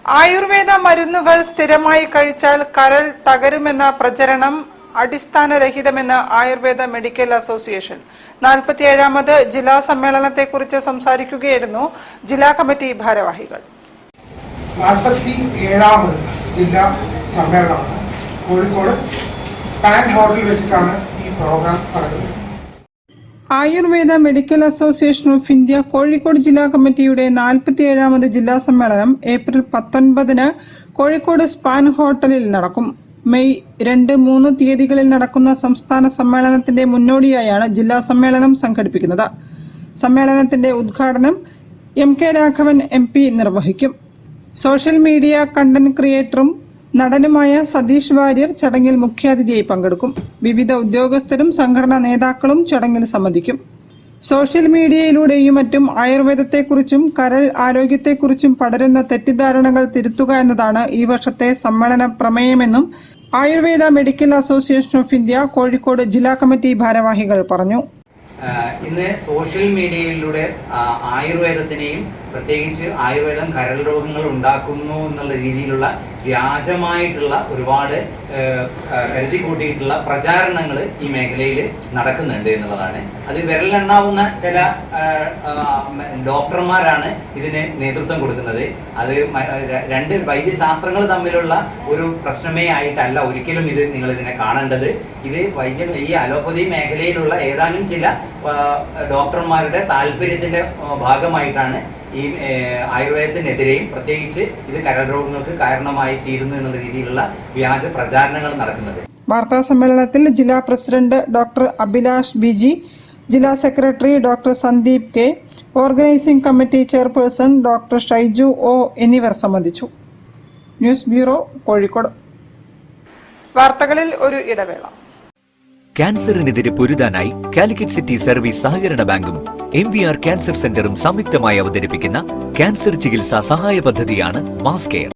ആയുർവേദ മരുന്നുകൾ സ്ഥിരമായി കഴിച്ചാൽ കരൾ തകരുമെന്ന പ്രചരണം അടിസ്ഥാനരഹിതമെന്ന് ആയുർവേദ മെഡിക്കൽ അസോസിയേഷൻ 47ാമത് ജില്ലാ സമ്മേളനത്തെക്കുറിച്ച് സംസാരിക്കുകയായിരുന്നു ജില്ലാ കമ്മിറ്റി ഭാരവാഹികൾ. 47ാമത് ജില്ലാ സമ്മേളനം കോഴിക്കോട് സ്പാൻ ഹോട്ടലിൽ വെച്ചിട്ടാണ് ഈ പ്രോഗ്രാം നടക്കുന്നത്. Ayurveda medical association of India Kozhikode ജില്ലാ കമ്മിറ്റിയുടെ 47ാമത് ജില്ലാ സമ്മേളനം ഏപ്രിൽ 19-ന് കോഴിക്കോട് സ്പാൻ ഹോട്ടലിൽ നടക്കും. മെയ് 2, 3 തീയതികളിൽ നടക്കുന്ന സംസ്ഥാന സമ്മേളനത്തിന്റെ മുന്നോടിയായാണ് ജില്ലാ സമ്മേളനം സംഘടിപ്പിക്കുന്നത്. സമ്മേളനത്തിന്റെ ഉദ്ഘാടനം MK രാഘവൻ MP നിർവഹിക്കും. സോഷ്യൽ മീഡിയ കണ്ടന്റ് ക്രിയേറ്ററും നടനുമായ സതീഷ് വാര്യർ ചടങ്ങിൽ മുഖ്യാതിഥിയായി പങ്കെടുക്കും. വിവിധ ഉദ്യോഗസ്ഥരും സംഘടനാ നേതാക്കളും ചടങ്ങിൽ സംബന്ധിക്കും. സോഷ്യൽ മീഡിയയിലൂടെയും മറ്റും ആയുർവേദത്തെക്കുറിച്ചും കരൾ ആരോഗ്യത്തെക്കുറിച്ചും പടരുന്ന തെറ്റിദ്ധാരണകൾ തിരുത്തുക എന്നതാണ് ഈ വർഷത്തെ സമ്മേളന പ്രമേയമെന്നും Ayurveda medical association of India Kozhikode ജില്ലാ കമ്മിറ്റി ഭാരവാഹികൾ പറഞ്ഞു. ഇന്ന് സോഷ്യൽ മീഡിയയിലൂടെ ആയുർവേദത്തിനെയും പ്രത്യേകിച്ച് ആയുർവേദം കരൾ രോഗങ്ങൾ ഉണ്ടാക്കുന്നു എന്നുള്ള രീതിയിലുള്ള വ്യാജമായിട്ടുള്ള ഒരുപാട് കരുതി കൂട്ടിയിട്ടുള്ള പ്രചാരണങ്ങൾ ഈ മേഖലയിൽ നടക്കുന്നുണ്ട് എന്നുള്ളതാണ്. അത് വിരലെണ്ണാവുന്ന ചില ഡോക്ടർമാരാണ് ഇതിന് നേതൃത്വം കൊടുക്കുന്നത്. അത് രണ്ട് വൈദ്യശാസ്ത്രങ്ങൾ തമ്മിലുള്ള ഒരു പ്രശ്നമേ ആയിട്ടല്ല ഒരിക്കലും ഇത് നിങ്ങൾ ഇതിനെ കാണേണ്ടത്. ഇത് ഈ അലോപ്പതി മേഖലയിലുള്ള ഏതാനും ചില ഡോക്ടർമാരുടെ താല്പര്യത്തിന്റെ ഭാഗമായിട്ടാണ് ഈ ആയുർവേദത്തിനെതിരെയും പ്രത്യേകിച്ച് ഇത് കരൾ രോഗങ്ങൾക്ക് കാരണമായി തീരുന്നു എന്നുള്ള രീതിയിലുള്ള വ്യാജ പ്രചാരണങ്ങൾ നടക്കുന്നത്. വാർത്താ സമ്മേളനത്തിൽ ജില്ലാ പ്രസിഡന്റ് ഡോക്ടർ അഭിലാഷ് BG, ജില്ലാ secretary doctor Sandeep K, organising committee chairperson doctor Shaiju O എന്നിവർ സംബന്ധിച്ചു. News bureau, Kozhikode. വാർത്തകളിൽ ഒരു ഇടവേള. ക്യാൻസറിനെതിരെ പൊരുതാനായി കാലിക്കറ്റ് സിറ്റി സർവീസ് സഹകരണ ബാങ്കും MVR ക്യാൻസർ സെന്ററും സംയുക്തമായി അവതരിപ്പിക്കുന്ന ക്യാൻസർ ചികിത്സാ സഹായ പദ്ധതിയാണ് മാസ് കെയർ.